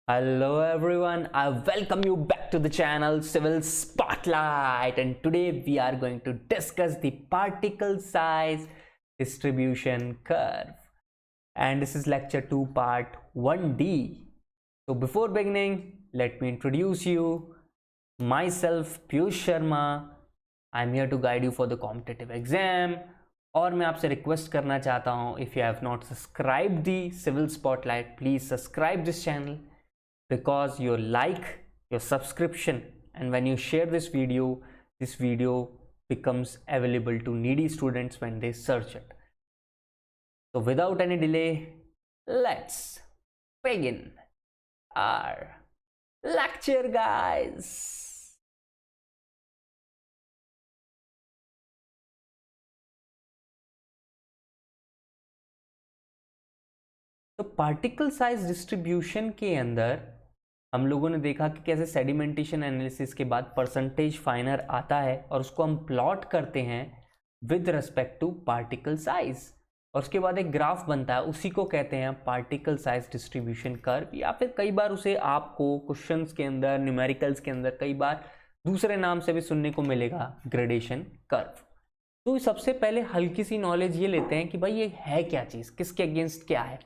Hello everyone, I welcome you back to the channel Civil Spotlight, and today we are going to discuss the particle size distribution curve, and this is lecture 2 part 1D. So before beginning, let me introduce you myself Piyush Sharma. I am here to guide you for the competitive exam. और मैं आपसे request करना चाहता हूँ, if you have not subscribed the Civil Spotlight, please subscribe this channel, because your like, your subscription, and when you share this video becomes available to needy students when they search it. So without any delay, let's begin our lecture, guys. तो particle size distribution के अंदर हम लोगों ने देखा कि कैसे sedimentation analysis के बाद परसेंटेज फाइनर आता है और उसको हम प्लॉट करते हैं with respect to particle size, और उसके बाद एक ग्राफ बनता है, उसी को कहते हैं पार्टिकल साइज डिस्ट्रीब्यूशन कर्व, या फिर कई बार उसे आपको क्वेश्चंस के अंदर, न्यूमेरिकल्स के अंदर कई बार दूसरे नाम से भी सुनने को मिलेगा, ग्रेडेशन कर्व। तो सबसे पहले हल्की सी नॉलेज ये लेते हैं कि भाई ये है क्या चीज़, किसके अगेंस्ट क्या है।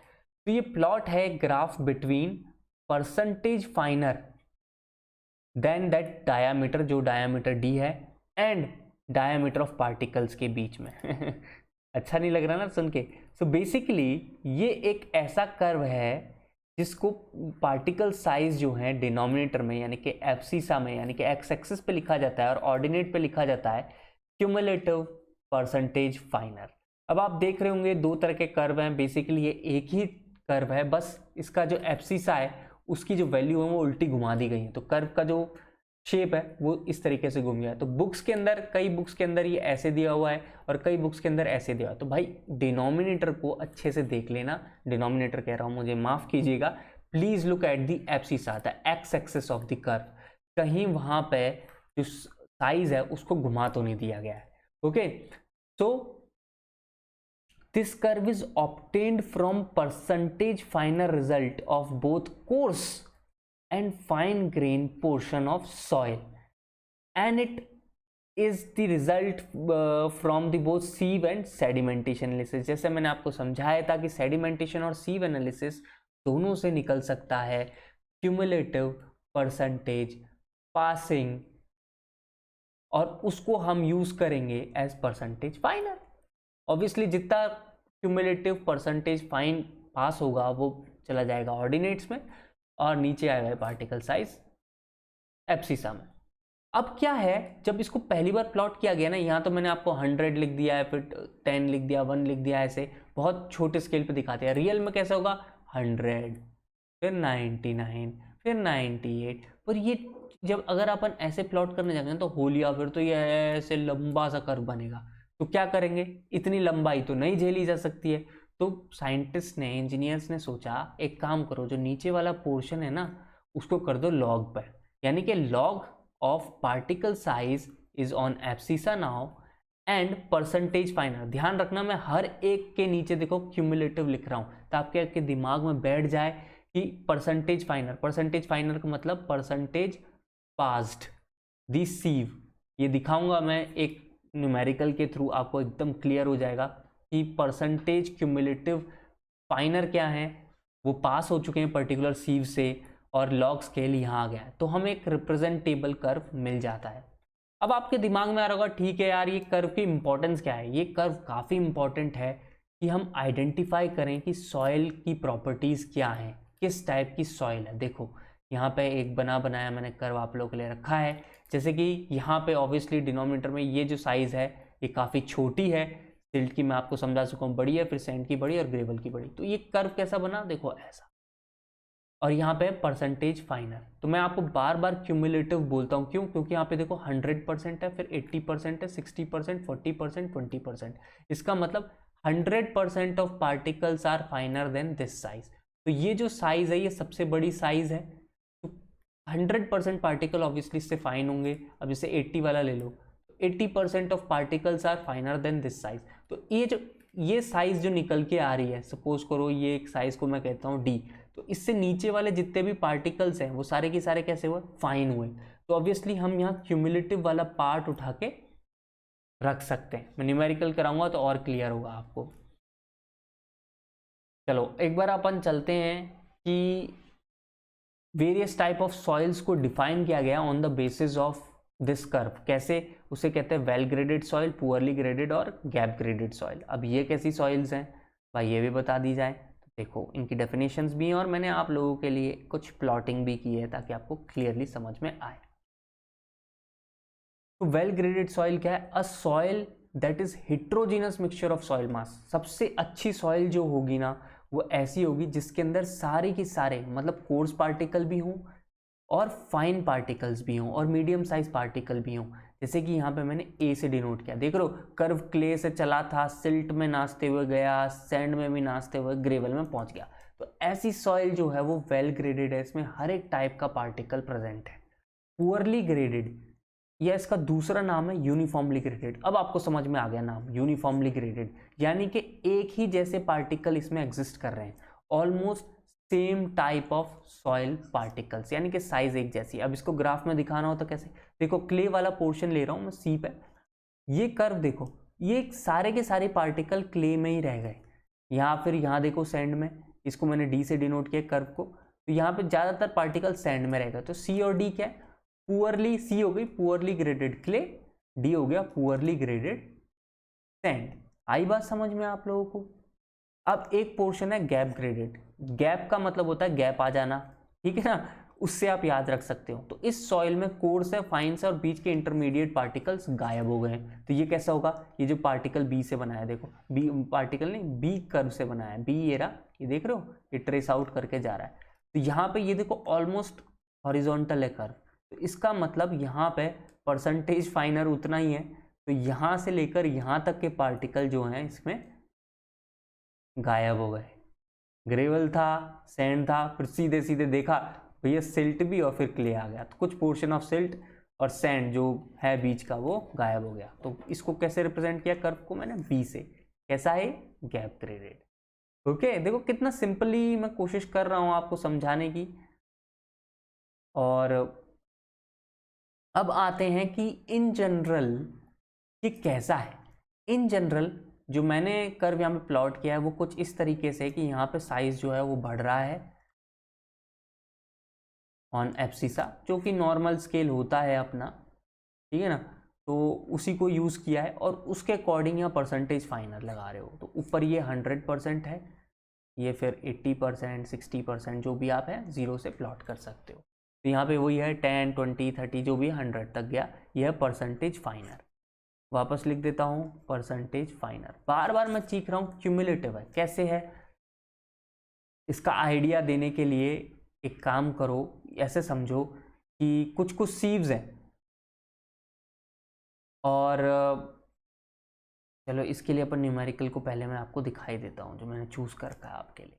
तो ये प्लॉट है graph between percentage finer than that diameter, जो डायामीटर डी है, एंड डायामीटर ऑफ पार्टिकल्स के बीच में अच्छा नहीं लग रहा ना सुन के। सो बेसिकली ये एक ऐसा कर्व है जिसको पार्टिकल साइज जो है डिनोमिनेटर में यानी कि एब्सिसा में यानी कि एक्स एक्सिस पे लिखा जाता है और ऑर्डिनेट पे लिखा जाता है क्यूमुलेटिव परसेंटेज फाइनर। अब आप देख रहे होंगे दो तरह के कर्व हैं, बेसिकली ये एक ही कर्व है, बस इसका जो एब्सिसा है उसकी जो वैल्यू है वो उल्टी घुमा दी गई है, तो कर्व का जो शेप है वो इस तरीके से घूम गया है। तो बुक्स के अंदर, कई बुक्स के अंदर ये ऐसे दिया हुआ है और कई बुक्स के अंदर ऐसे दिया हुआ है। तो भाई डिनोमिनेटर को अच्छे से देख लेना, डिनोमिनेटर कह रहा हूँ, मुझे माफ कीजिएगा, please look at the abscissa, the x axis of the curve. कहीं वहां पे जो साइज है उसको घुमा तो नहीं दिया गया है। Okay, so this curve is obtained from percentage finer result of both coarse and fine grain portion of soil, and it is the result from the both sieve and sedimentation analysis। जैसे मैंने आपको समझाया था कि sedimentation और sieve analysis दोनों से निकल सकता है cumulative percentage passing, और उसको हम यूज करेंगे एज परसेंटेज फाइनर। ऑब्वियसली जितना क्यूमुलेटिव परसेंटेज फाइन पास होगा वो चला जाएगा ऑर्डिनेट्स में और नीचे आएगा पार्टिकल साइज एब्सिसा में। अब क्या है, जब इसको पहली बार प्लॉट किया गया ना, यहाँ तो मैंने आपको 100 लिख दिया है, फिर 10 लिख दिया, 1 लिख दिया, ऐसे बहुत छोटे स्केल पे दिखाते हैं। रियल में कैसा होगा, 100, फिर 99, फिर 98। पर ये जब अगर अपन ऐसे प्लॉट करने जाते हैं तो हो लिया, फिर तो ये ऐसे लंबा सा कर्व बनेगा। तो क्या करेंगे, इतनी लंबाई तो नहीं झेली जा सकती है, तो साइंटिस्ट ने, इंजीनियर्स ने सोचा एक काम करो, जो नीचे वाला पोर्शन है ना उसको कर दो लॉग पर, यानी कि log of particle size is on abscissa now and percentage फाइनर। ध्यान रखना मैं हर एक के नीचे देखो क्यूमुलेटिव लिख रहा हूं ताकि आपके दिमाग में बैठ जाए कि परसेंटेज फाइनर का मतलब परसेंटेज पास्ड दी सीव। ये दिखाऊंगा मैं एक न्यूमेरिकल के थ्रू, आपको एकदम क्लियर हो जाएगा कि परसेंटेज क्यूमुलेटिव फाइनर क्या है, वो पास हो चुके हैं पर्टिकुलर सीव से और लॉग स्केल यहाँ आ गया है, तो हमें एक रिप्रेजेंटेबल कर्व मिल जाता है। अब आपके दिमाग में आ रहा होगा ठीक है यार, ये कर्व की इंपॉर्टेंस क्या है। ये कर्व काफ़ी इंपॉर्टेंट है कि हम आइडेंटिफाई करें कि सॉइल की प्रॉपर्टीज़ क्या हैं, किस टाइप की सॉइल है। देखो यहाँ पे एक बनाया मैंने कर्व आप लोगों के लिए रखा है, जैसे कि यहाँ पे ऑब्वियसली डिनोमिनेटर में ये जो साइज़ है ये काफ़ी छोटी है, सिल्ट की मैं आपको समझा चुका हूँ बड़ी है, फिर सैंड की बड़ी और ग्रेवल की बड़ी। तो ये कर्व कैसा बना, देखो ऐसा, और यहाँ पे परसेंटेज फाइनर। तो मैं आपको बार बार क्यूमुलेटिव बोलता हूँ, क्यों, क्योंकि यहाँ पे देखो 100% है, फिर 80% है, 60%, 40%, 20%। इसका मतलब 100% of particles are finer than this size. तो ये जो साइज है ये सबसे बड़ी साइज है, 100% पार्टिकल ऑब्वियसली इससे फाइन होंगे। अब जैसे 80 वाला ले लो, 80% of particles are finer than this size. तो ये साइज जो निकल के आ रही है, सपोज करो ये एक साइज को मैं कहता हूँ डी, तो इससे नीचे वाले जितने भी पार्टिकल्स हैं वो सारे के सारे कैसे हुए, फाइन हुए। तो ऑब्वियसली हम यहाँ क्यूमुलेटिव वाला पार्ट उठा के रख सकते हैं। मैं न्यूमेरिकल कराऊंगा तो और क्लियर होगा आपको। चलो एक बार अपन चलते हैं कि वेरियस टाइप ऑफ सॉइल्स को डिफाइन किया गया on the basis of this curve. कैसे, उसे कहते हैं well graded soil, poorly graded और गैप ग्रेडेड सॉइल। अब ये कैसी सॉइल्स हैं भाई, ये भी बता दी जाए। तो देखो इनकी डेफिनेशंस भी हैं और मैंने आप लोगों के लिए कुछ प्लॉटिंग भी की है ताकि आपको क्लियरली समझ में आए। तो वेल ग्रेडेड सॉइल क्या है, अ soil that is heterogeneous mixture of soil मास। सबसे अच्छी सॉइल जो होगी ना वो ऐसी होगी जिसके अंदर सारे के सारे मतलब कोर्स पार्टिकल भी हों और फाइन पार्टिकल्स भी हों और मीडियम साइज पार्टिकल भी हों। जैसे कि यहाँ पे मैंने ए से डिनोट किया, देख लो कर्व क्ले से चला था, सिल्ट में नाचते हुए गया, सैंड में भी नाचते हुए ग्रेवल में पहुंच गया। तो ऐसी सॉइल जो है वो वेल ग्रेडेड है, इसमें हर एक टाइप का पार्टिकल प्रेजेंट है। पुअरली ग्रेडेड, यह इसका दूसरा नाम है यूनिफॉर्मली ग्रेडेड। अब आपको समझ में आ गया नाम यूनिफॉर्मली ग्रेडेड, यानी कि एक ही जैसे पार्टिकल इसमें एग्जिस्ट कर रहे हैं, almost same type of soil particles, यानी कि साइज एक जैसी। अब इसको ग्राफ में दिखाना हो तो कैसे, देखो क्ले वाला पोर्शन ले रहा हूं मैं सी पे, ये कर्व देखो, ये सारे के सारे पार्टिकल क्ले में ही रह गए। यहाँ फिर यहाँ देखो सैंड में, इसको मैंने डी से डिनोट किया कर्व को, तो यहाँ पे ज्यादातर पार्टिकल सैंड में रह गए। तो सी और डी क्या है, पुअरली, सी हो गई पुअरली ग्रेडेड क्ले, डी हो गया पुअरली ग्रेडेड सैंड। आई बात समझ में आप लोगों को। अब एक पोर्शन है गैप ग्रेडेड, गैप का मतलब होता है गैप आ जाना, ठीक है ना, उससे आप याद रख सकते हो। तो इस सॉइल में कोर्स है, फाइन से और बीच के इंटरमीडिएट पार्टिकल्स गायब हो गए। तो ये कैसा होगा, ये जो पार्टिकल बी से बना है, देखो बी पार्टिकल नहीं, बी कर्व से बना है, बी ये रहा, ये देख रहे हो, ये ट्रेस आउट करके जा रहा है। तो यहाँ पे ये देखो ऑलमोस्ट हॉरिजॉन्टल है कर्व, तो इसका मतलब यहाँ पे परसेंटेज फाइनर उतना ही है। तो यहाँ से लेकर यहाँ तक के पार्टिकल जो हैं इसमें गायब हो गए। ग्रेवल था, सैंड था, फिर सीधे सीधे देखा भैया सिल्ट भी और फिर क्ले आ गया, तो कुछ पोर्शन ऑफ सिल्ट और सैंड जो है बीच का वो गायब हो गया। तो इसको कैसे रिप्रेजेंट किया कर्व को मैंने, बी से, कैसा है, गैप ग्रेडेड। ओके, देखो कितना सिंपली मैं कोशिश कर रहा हूं आपको समझाने की। और अब आते हैं कि इन जनरल ये कैसा है। इन जनरल जो मैंने कर्व यहाँ पे प्लॉट किया है वो कुछ इस तरीके से कि यहाँ पे साइज जो है वो बढ़ रहा है ऑन एब्सिसा, जो कि नॉर्मल स्केल होता है अपना, ठीक है ना, तो उसी को यूज़ किया है और उसके अकॉर्डिंग यहाँ परसेंटेज फाइनर लगा रहे हो। तो ऊपर ये 100% है, ये फिर 80%, 60% जो भी आप है 0 से प्लॉट कर सकते हो। तो यहाँ पे वही है 10, 20, 30 जो भी 100 तक गया, यह है परसेंटेज फाइनर। वापस लिख देता हूँ परसेंटेज फाइनर, बार बार मैं चीख रहा हूँ क्यूमुलेटिव है। कैसे है, इसका आइडिया देने के लिए एक काम करो, ऐसे समझो कि कुछ कुछ सीव्स हैं और चलो इसके लिए अपन न्यूमेरिकल को पहले मैं आपको दिखाई देता हूँ जो मैंने चूज कर रखा है आपके लिए,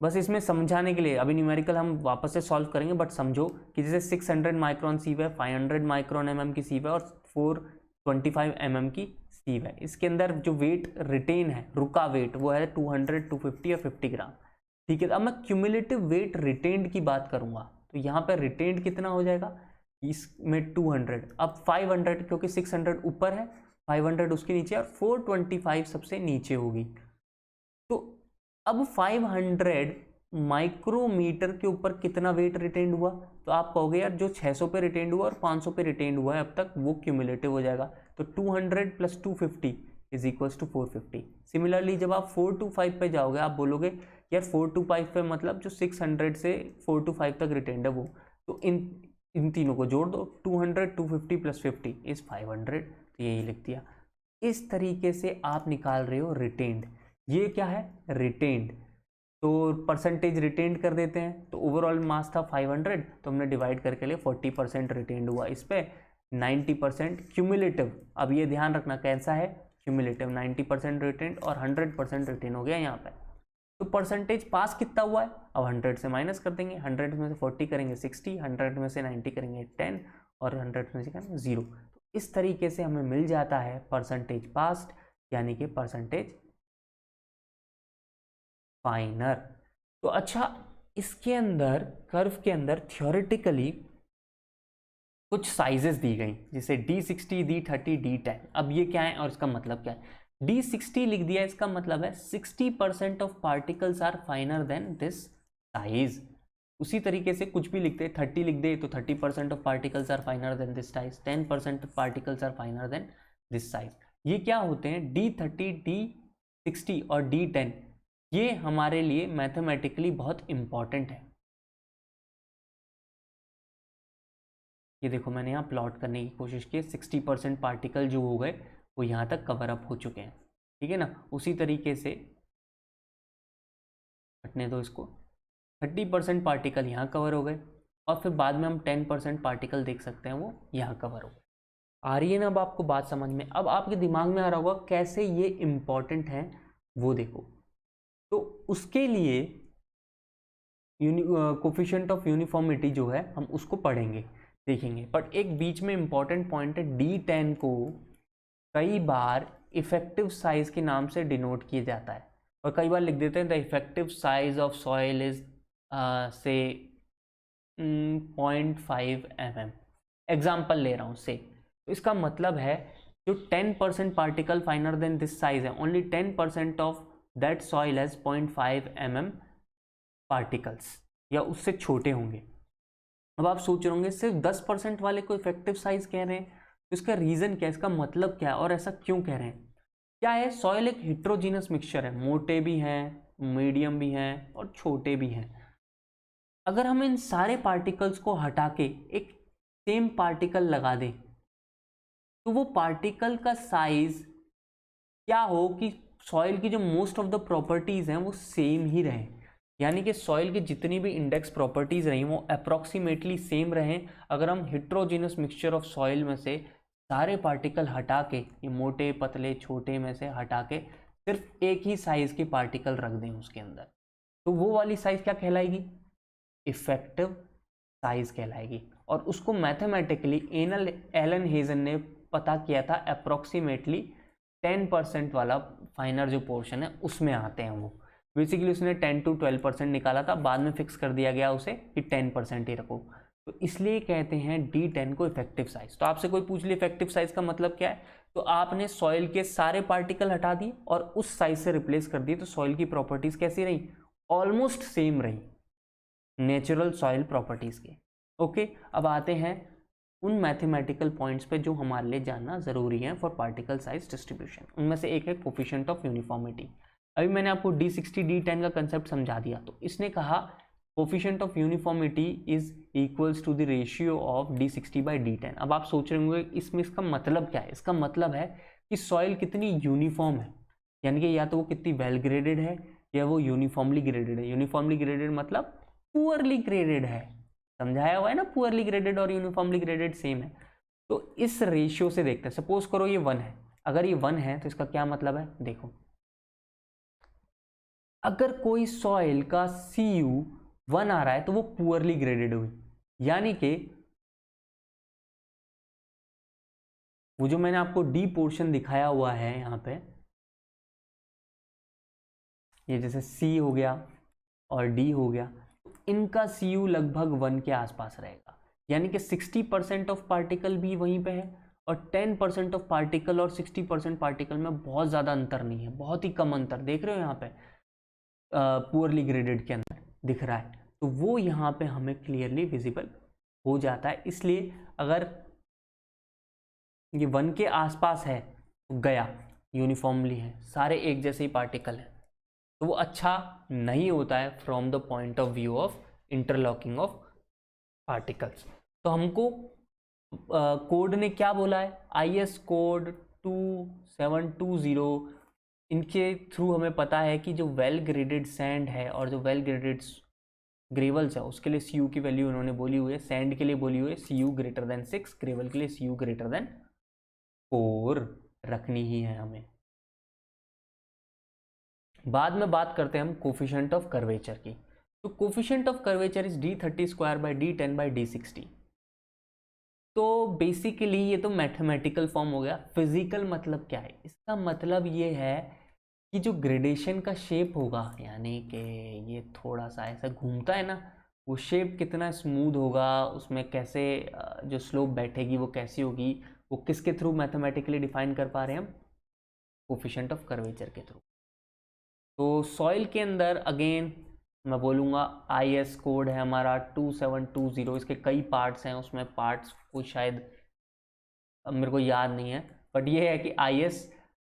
बस इसमें समझाने के लिए। अभी न्यूमेरिकल हम वापस से सॉल्व करेंगे, बट समझो कि जैसे 600 माइक्रोन सीव है, 500 माइक्रोन mm की सीव है और 425 mm की सीव है। इसके अंदर जो वेट रिटेन है, रुका वेट, वो है 200, 250 या 50 ग्राम, ठीक है। अब मैं क्यूमुलेटिव वेट रिटेन्ड की बात करूंगा, तो यहाँ पर रिटेन्ड कितना हो जाएगा, इसमें 200, अब 500 क्योंकि 600 ऊपर है, 500 उसके नीचे और 425 सबसे नीचे होगी। तो अब 500 माइक्रोमीटर के ऊपर कितना वेट रिटेन्ड हुआ, तो आप कहोगे यार जो 600 पे रिटेन्ड हुआ और 500 पे रिटेन्ड हुआ है अब तक वो क्यूमुलेटिव हो जाएगा। तो 200 + 250 इज इक्वल्स टू 450। सिमिलरली जब आप 425 पे जाओगे आप बोलोगे यार 425 पे मतलब जो 600 से 425 तक रिटेन्ड है वो, तो इन तीनों को जोड़ दो, 200, 250 + 50 इज 500। तो यही लिख दिया। इस तरीके से आप निकाल रहे हो रिटेन्ड, ये क्या है रिटेन्ड, तो परसेंटेज रिटेन्ड कर देते हैं। तो ओवरऑल मास था 500, तो हमने डिवाइड करके लिए 40% रिटेन्ड हुआ, इस पे 90% क्यूमुलेटिव। अब ये ध्यान रखना कैसा है, क्यूमुलेटिव, 90% रिटेन्ड और 100% रिटेन हो गया यहाँ पे। तो परसेंटेज पास कितना हुआ है, अब 100 से माइनस कर देंगे, 100 में से 40 करेंगे 60, 100 में से 90 करेंगे 10 और 100 में से करेंगे 0। तो इस तरीके से हमें मिल जाता है परसेंटेज पास्ट, यानी कि परसेंटेज फाइनर। तो अच्छा, इसके अंदर कर्व के अंदर थियोरेटिकली कुछ साइजेस दी गई, जैसे D60, D30, D10। अब ये क्या है और इसका मतलब क्या है? D60 लिख दिया, इसका मतलब है 60% of particles are finer than this size. उसी तरीके से कुछ भी लिखते, 30 लिख दे तो 30% of particles are finer than this size, 10% of particles are finer than this size. ये क्या होते हैं? D30, D60 और D10, ये हमारे लिए मैथमेटिकली बहुत इंपॉर्टेंट है। ये देखो, मैंने यहाँ प्लॉट करने की कोशिश की, 60% पार्टिकल जो हो गए वो यहाँ तक कवर अप हो चुके हैं, ठीक है ना। उसी तरीके से हटने दो इसको, 30% पार्टिकल यहाँ कवर हो गए, और फिर बाद में हम 10% पार्टिकल देख सकते हैं वो यहाँ कवर हो गए। आ रही है ना अब आपको बात समझ में? अब आपके दिमाग में आ रहा होगा कैसे ये इम्पॉर्टेंट है, वो देखो। तो उसके लिए कोफिशिएंट ऑफ यूनिफॉर्मिटी जो है हम उसको पढ़ेंगे, देखेंगे। बट एक बीच में इंपॉर्टेंट पॉइंट है, D10 को कई बार इफेक्टिव साइज के नाम से डिनोट किया जाता है, और कई बार लिख देते हैं the effective size of soil is से 0.5 mm। एग्जाम्पल ले रहा हूँ से, तो इसका मतलब है जो 10% particle finer than this size है, only 10% of that soil has 0.5 mm particles, या उससे छोटे होंगे। अब आप सोच रहे होंगे सिर्फ 10% वाले को इफेक्टिव साइज कह रहे हैं, तो इसका रीजन क्या है, इसका मतलब क्या है, और ऐसा क्यों कह रहे हैं? क्या है, सॉइल एक हिट्रोजीनस मिक्सचर है, मोटे भी हैं, मीडियम भी हैं और छोटे भी हैं। अगर हम इन सारे पार्टिकल्स को हटा के एक सेम पार्टिकल लगा दें, तो वो पार्टिकल का साइज क्या हो कि सॉइल की जो मोस्ट ऑफ द प्रॉपर्टीज हैं वो सेम ही रहें, यानी कि सॉइल की जितनी भी इंडेक्स प्रॉपर्टीज रही वो अप्रॉक्सीमेटली सेम रहें। अगर हम हिट्रोजीनस मिक्सचर ऑफ सॉइल में से सारे पार्टिकल हटा के, ये मोटे पतले छोटे में से हटा के सिर्फ एक ही साइज के पार्टिकल रख दें उसके अंदर, तो वो वाली साइज क्या कहलाएगी? इफेक्टिव साइज कहलाएगी। और उसको मैथमेटिकली एलन हेजन ने पता किया था, अप्रॉक्सीमेटली 10% वाला फाइनर जो पोर्शन है उसमें आते हैं वो। बेसिकली उसने 10 to 12% निकाला था, बाद में फिक्स कर दिया गया उसे कि 10% ही रखो, तो इसलिए कहते हैं D10 को इफेक्टिव साइज। तो आपसे कोई पूछ ले इफेक्टिव साइज का मतलब क्या है, तो आपने सॉइल के सारे पार्टिकल हटा दिए और उस साइज से रिप्लेस कर दिए, तो सॉइल की प्रॉपर्टीज कैसी रही? ऑलमोस्ट सेम रही, नेचुरल सॉइल प्रॉपर्टीज के। ओके, अब आते हैं उन मैथमेटिकल पॉइंट्स पे जो हमारे लिए जानना जरूरी है फॉर पार्टिकल साइज डिस्ट्रीब्यूशन। उनमें से एक है कोफिशिएंट ऑफ यूनिफॉर्मिटी। अभी मैंने आपको D60 D10 का कंसेप्ट समझा दिया, तो इसने कहा coefficient of uniformity is equals to the ratio of D60/D10। अब आप सोच रहे होंगे इसमें इसका मतलब क्या है? इसका मतलब है कि सॉइल कितनी यूनिफॉर्म है, यानी कि या तो वो कितनी वेल ग्रेडेड है या वो यूनिफॉर्मली ग्रेडेड है। यूनिफॉर्मली ग्रेडेड मतलब पुअरली ग्रेडेड है, समझाया हुआ है ना, पुअरली ग्रेडेड और यूनिफॉर्मली ग्रेडेड सेम है। तो इस रेशियो से देखते हैं, सपोज करो ये 1 है, अगर ये 1 है तो इसका क्या मतलब है? देखो, अगर कोई सॉइल का Cu 1 आ रहा है तो वो पुअरली ग्रेडेड हुई, यानी कि वो जो मैंने आपको डी पोर्शन दिखाया हुआ है यहाँ पे, ये जैसे C हो गया और D हो गया, इनका Cu लगभग 1 के आसपास रहेगा, यानी कि 60% ऑफ पार्टिकल भी वहीं पे है, और 10% ऑफ पार्टिकल और 60% पार्टिकल में बहुत ज़्यादा अंतर नहीं है, बहुत ही कम अंतर देख रहे हो यहाँ पे पुअरली ग्रेडेड के अंदर दिख रहा है, तो वो यहाँ पे हमें क्लियरली विजिबल हो जाता है। इसलिए अगर ये 1 के आसपास है तो गया, यूनिफॉर्मली है, सारे एक जैसे ही पार्टिकल हैं, तो वो अच्छा नहीं होता है from the point of view of interlocking of particles. तो हमको कोड ने क्या बोला है, IS कोड 2720, इनके थ्रू हमें पता है कि जो वेल ग्रेडेड सैंड है और जो वेल ग्रेडेड ग्रेवल्स है उसके लिए Cu की वैल्यू उन्होंने बोली हुई है। सैंड के लिए बोली हुई है Cu ग्रेटर देन 6, ग्रेवल के लिए Cu ग्रेटर देन 4 रखनी ही है हमें। बाद में बात करते हैं हम कोफिशिएंट ऑफ कर्वेचर की। तो coefficient of curvature is D30²/D10/D60। तो बेसिकली ये तो मैथमेटिकल फॉर्म हो गया। फिजिकल मतलब क्या है? इसका मतलब ये है कि जो ग्रेडेशन का शेप होगा, यानी कि ये थोड़ा सा ऐसा घूमता है ना, वो शेप कितना स्मूथ होगा, उसमें कैसे जो स्लोप बैठेगी वो कैसी होगी, वो किसके थ्रू मैथमेटिकली डिफाइन कर पा रहे हैं हम, कोफिशिएंट ऑफ कर्वेचर के थ्रू। तो सॉइल के अंदर अगेन मैं बोलूँगा IS कोड है हमारा 2720, इसके कई पार्ट्स हैं, उसमें पार्ट्स को शायद अब मेरे को याद नहीं है, बट ये है कि IS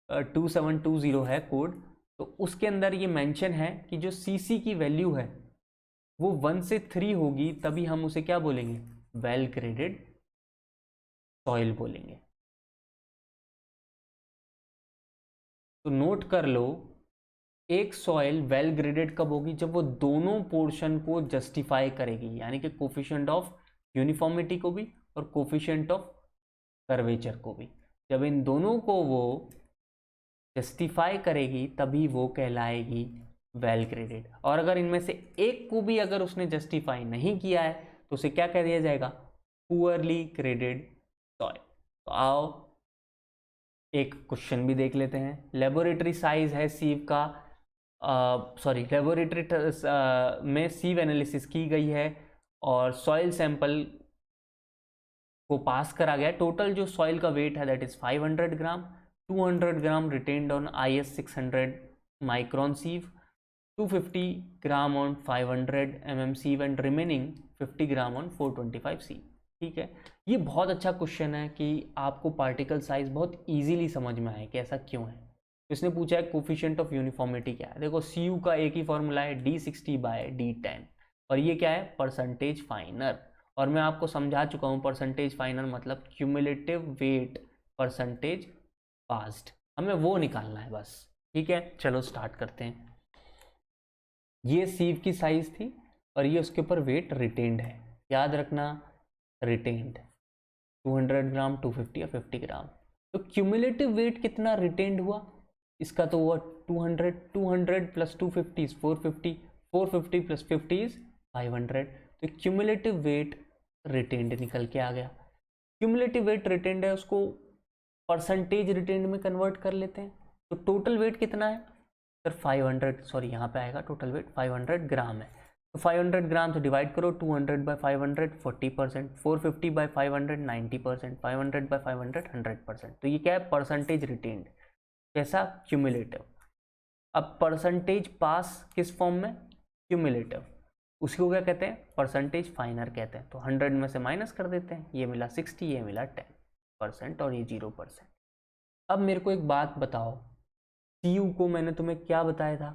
2720 है कोड। तो उसके अंदर ये मेंशन है कि जो CC की वैल्यू है वो 1 से 3 होगी, तभी हम उसे क्या बोलेंगे, वेल ग्रेडेड सॉइल बोलेंगे। तो नोट कर लो, एक सॉइल वेल ग्रेडेड कब होगी, जब वो दोनों पोर्शन को जस्टिफाई करेगी, यानी कि कोफिशिएंट ऑफ यूनिफॉर्मिटी को भी और कोफिशिएंट ऑफ कर्वेचर को भी। जब इन दोनों को वो जस्टिफाई करेगी तभी वो कहलाएगी वेल ग्रेडेड। और अगर इनमें से एक को भी अगर उसने जस्टिफाई नहीं किया है तो उसे क्या कह दिया जाएगा, पुअरली ग्रेडेड सॉइल। तो आओ एक क्वेश्चन भी देख लेते हैं। लेबोरेटरी साइज है सीव का, सॉरी लेबोरेटरी में सीव एनालिसिस की गई है और सॉइल सैंपल को पास करा गया। टोटल जो सॉइल का वेट है that is 500 gram, 200 gram retained on IS 600 micron sieve, 250 gram on 500 mm sieve and remaining 50 gram on 425 sieve. ठीक है, ये बहुत अच्छा क्वेश्चन है कि आपको पार्टिकल साइज बहुत इजीली समझ में आए कि ऐसा क्यों है। इसने पूछा है कोफिशिएंट ऑफ यूनिफॉर्मिटी क्या है। देखो CU का एक ही फॉर्मूला है D60/D10 और ये क्या है, परसेंटेज फाइनर। और मैं आपको समझा चुका हूँ परसेंटेज फाइनर मतलब क्यूमुलेटिव वेट परसेंटेज पास्ड, हमें वो निकालना है बस। ठीक है, चलो स्टार्ट करते हैं। ये सीव की साइज थी और ये उसके ऊपर वेट रिटेन्ड है, याद रखना रिटेन्ड 200 ग्राम, 250 या 50 ग्राम। तो क्यूमुलेटिव वेट कितना रिटेन्ड हुआ, इसका तो हुआ 200, 200 प्लस 250 इज 450, 450 प्लस 50 इज 500। तो क्यूमुलेटिव वेट रिटेन्ड निकल के आ गया। क्यूमुलेटिव वेट रिटेन्ड है, उसको परसेंटेज रिटेन्ड में कन्वर्ट कर लेते हैं। तो टोटल वेट कितना है सर, 500, सॉरी यहाँ पे आएगा टोटल वेट 500 ग्राम है। तो 500 ग्राम से डिवाइड करो, 200/500 40%, 450/500 90%, 500/500 100%। तो ये क्या है, परसेंटेज रिटेन्ड। कैसा, क्यूमुलेटिव। अब परसेंटेज पास किस फॉर्म में, क्यूमुलेटिव, उसको क्या कहते हैं, परसेंटेज फाइनर कहते हैं। तो 100 में से माइनस कर देते हैं, ये मिला 60, ये मिला 10% और ये 0%। अब मेरे को एक बात बताओ, CU को मैंने तुम्हें क्या बताया था,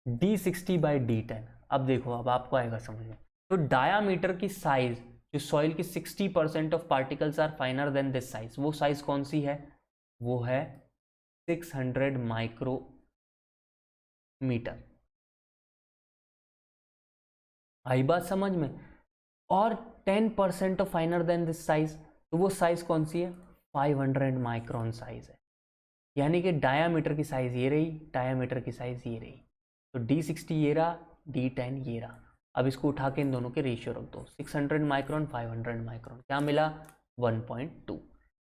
D60/D10। अब देखो, अब आपको आएगा समझ में। तो डायामीटर की साइज, जो सॉइल की 60% of particles are finer than this size, वो साइज कौन सी है, वो है 600 माइक्रोमीटर। आई बात समझ में। और 10% of finer than this size, तो वो साइज कौन सी है, 500 माइक्रोन साइज है। यानी कि डायामीटर की साइज ये रही, डायामीटर की साइज ये रही। तो D60 ये रहा, D10 ये रहा। अब इसको उठा के इन दोनों के रेशियो रख दो, 600 माइक्रोन 500 माइक्रोन, क्या मिला 1.2।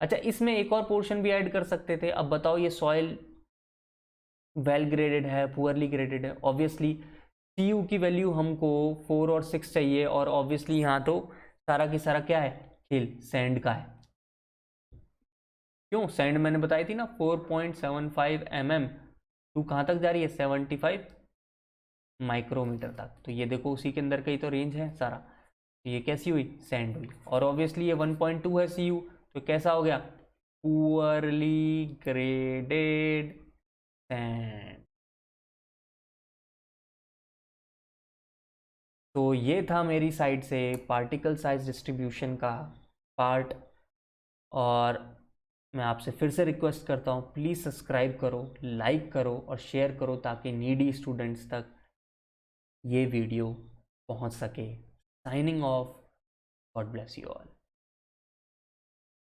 अच्छा, इसमें एक और पोर्शन भी ऐड कर सकते थे। अब बताओ ये सॉइल वेल ग्रेडेड है, पुअरली ग्रेडेड है। ऑब्वियसली CU की वैल्यू हमको 4 और 6 चाहिए, और ऑब्वियसली यहाँ तो सारा की सारा क्या है, खेल सैंड का है। क्यों, सैंड मैंने बताई थी ना 4.75 mm, टू कहाँ तक जा रही है, 75 माइक्रोमीटर तक। तो ये देखो उसी के अंदर का ही तो रेंज है सारा। तो ये कैसी हुई, सैंड हुई। और ऑब्वियसली ये 1.2 है CU, तो कैसा हो गया, पुअरली ग्रेडेड सैंड। तो ये था मेरी साइड से पार्टिकल साइज डिस्ट्रीब्यूशन का पार्ट। और मैं आपसे फिर से रिक्वेस्ट करता हूँ, प्लीज़ सब्सक्राइब करो, लाइक करो और शेयर करो, ताकि नीडी स्टूडेंट्स तक ये वीडियो पहुँच सके। Signing off, God bless you all.